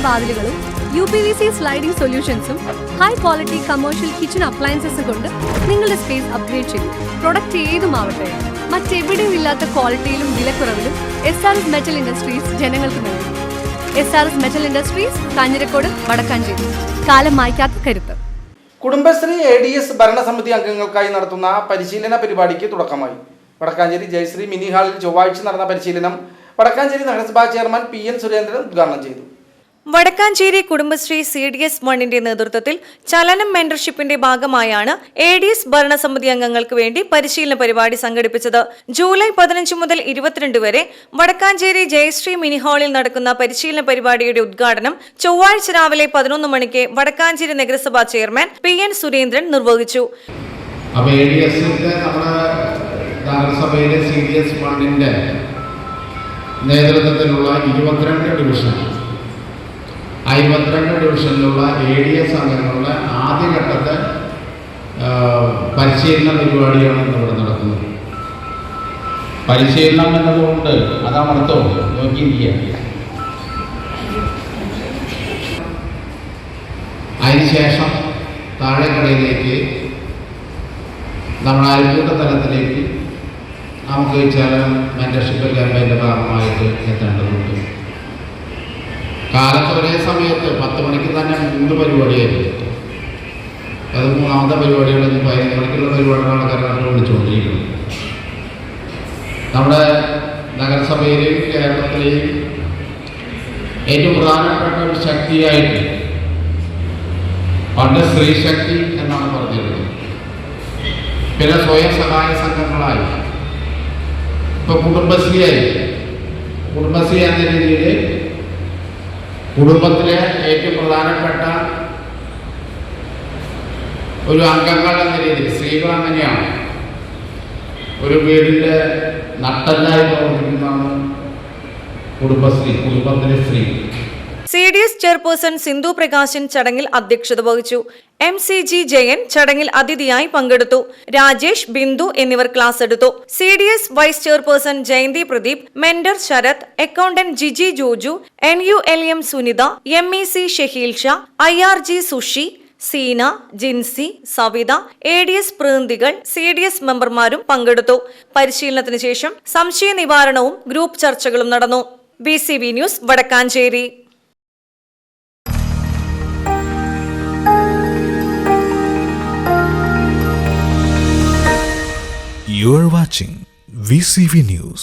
വാതിലുകളും UPVC sliding സൊല്യൂഷൻസും high quality commercial kitchen appliances കൊണ്ട് നിങ്ങളുടെ സ്പേസ് അപ്ഗ്രേഡ് ചെയ്യും. പ്രൊഡക്റ്റ് ഏതുമാവട്ടെ, മറ്റെവിടെയും ഇല്ലാത്ത ക്വാളിറ്റിയിലും വിലക്കുറവിലും SRS മെറ്റൽ ഇൻഡസ്ട്രീസ് ജനങ്ങൾക്ക് നൽകും. SRS metal industries, Kanjirakode, Vadakkanchery. കാലം മായ്ക്കാത്ത കരുത്ത്. കുടുംബശ്രീ ADS ഭരണസമിതി അംഗങ്ങൾക്കായി നടത്തുന്ന പരിശീലന പരിപാടിക്ക് തുടക്കമായി. വടക്കാഞ്ചേരി ജയശ്രീ മിനി ഹാളിൽ ചൊവ്വാഴ്ച നടന്ന പരിശീലനം വടക്കാഞ്ചേരി നഗരസഭാ ചെയർമാൻ PN സുരേന്ദ്രൻ ഉദ്ഘാടനം ചെയ്തു. വടക്കാഞ്ചേരി കുടുംബശ്രീ CDS 1ന്റെ നേതൃത്വത്തിൽ ചലനം മെന്റർഷിപ്പിന്റെ ഭാഗമായാണ് ADS ഭരണസമിതി അംഗങ്ങൾക്ക് വേണ്ടി പരിശീലന പരിപാടി സംഘടിപ്പിച്ചത്. ജൂലൈ 15 മുതൽ 22 വരെ വടക്കാഞ്ചേരി ജയശ്രീ മിനി ഹാളിൽ നടക്കുന്ന പരിശീലന പരിപാടിയുടെ ഉദ്ഘാടനം ചൊവ്വാഴ്ച രാവിലെ 11 മണിക്ക് വടക്കാഞ്ചേരി നഗരസഭാ ചെയർമാൻ PN സുരേന്ദ്രൻ നിർവഹിച്ചു. CDS 1ന്റെ നേതൃത്വത്തിലുള്ള 22 ഡിവിഷൻ 52 ഡിവിഷനിലുള്ള ADS അംഗങ്ങളുടെ ആദ്യഘട്ടത്തെ പരിശീലന പരിപാടിയാണ് ഇവിടെ നടക്കുന്നത്. പരിശീലനം എന്നതുകൊണ്ട് അതമർത്ഥം നോക്കിയിരിക്കുക. അതിനുശേഷം താഴെക്കടയിലേക്ക് നമ്മുടെ അയൽക്കൂട്ട തലത്തിലേക്ക് നമുക്ക് ചില മെന്റർഷിപ്പ് ക്യാമ്പയിൻ്റെ ഭാഗമായിട്ട് എത്തേണ്ടതുണ്ട്. കാലത്ത് ഒരേ സമയത്ത് 10 മണിക്ക് തന്നെ 3 പരിപാടിയായിരുന്നു. അത് 3ാമത്തെ പരിപാടികൾ 15 മണിക്കുള്ള പരിപാടികളാണ് കർണാടക വിളിച്ചുകൊണ്ടിരിക്കുന്നത്. നമ്മുടെ നഗരസഭയിലെയും കേരളത്തിലെയും ഏറ്റവും പ്രധാനപ്പെട്ട ഒരു ശക്തിയായിട്ട് പണ്ട് സ്ത്രീശക്തി എന്നാണ് പറഞ്ഞിരുന്നത്. പിന്നെ സ്വയം സഹായ സംഘങ്ങളായി, ഇപ്പോൾ കുടുംബശ്രീയായി. കുടുംബശ്രീ എന്ന രീതിയിൽ കുടുംബത്തിലെ ഏറ്റവും പ്രധാനപ്പെട്ട ഒരു അംഗങ്ങൾ എന്ന രീതിയിൽ സ്ത്രീകൾ അങ്ങനെയാണ്. ഒരു വീടിൻ്റെ നട്ടെല്ലായി പ്രവർത്തിക്കുന്നതാണ് കുടുംബശ്രീ, കുടുംബത്തിലെ സ്ത്രീ. CDS ചെയർപേഴ്സൺ സിന്ധു പ്രകാശൻ ചടങ്ങിൽ അധ്യക്ഷത വഹിച്ചു. MCG ജയൻ ചടങ്ങിൽ അതിഥിയായി പങ്കെടുത്തു. രാജേഷ്, ബിന്ദു എന്നിവർ ക്ലാസ് എടുത്തു. CDS vice chairperson Jayanthi Pradeep, mentor Sarath, accountant Jiji Joju, NULM Sunitha, MEC Shaheel Shah, IRG Sushi, Seena, Jincy, Savitha, ADS പ്രതിനിധികൾ, CDS മെമ്പർമാരും പങ്കെടുത്തു. പരിശീലനത്തിന് ശേഷം സംശയ നിവാരണവും ഗ്രൂപ്പ് ചർച്ചകളും നടന്നു. BCV news, Vadakkanchery. You are watching VCV News.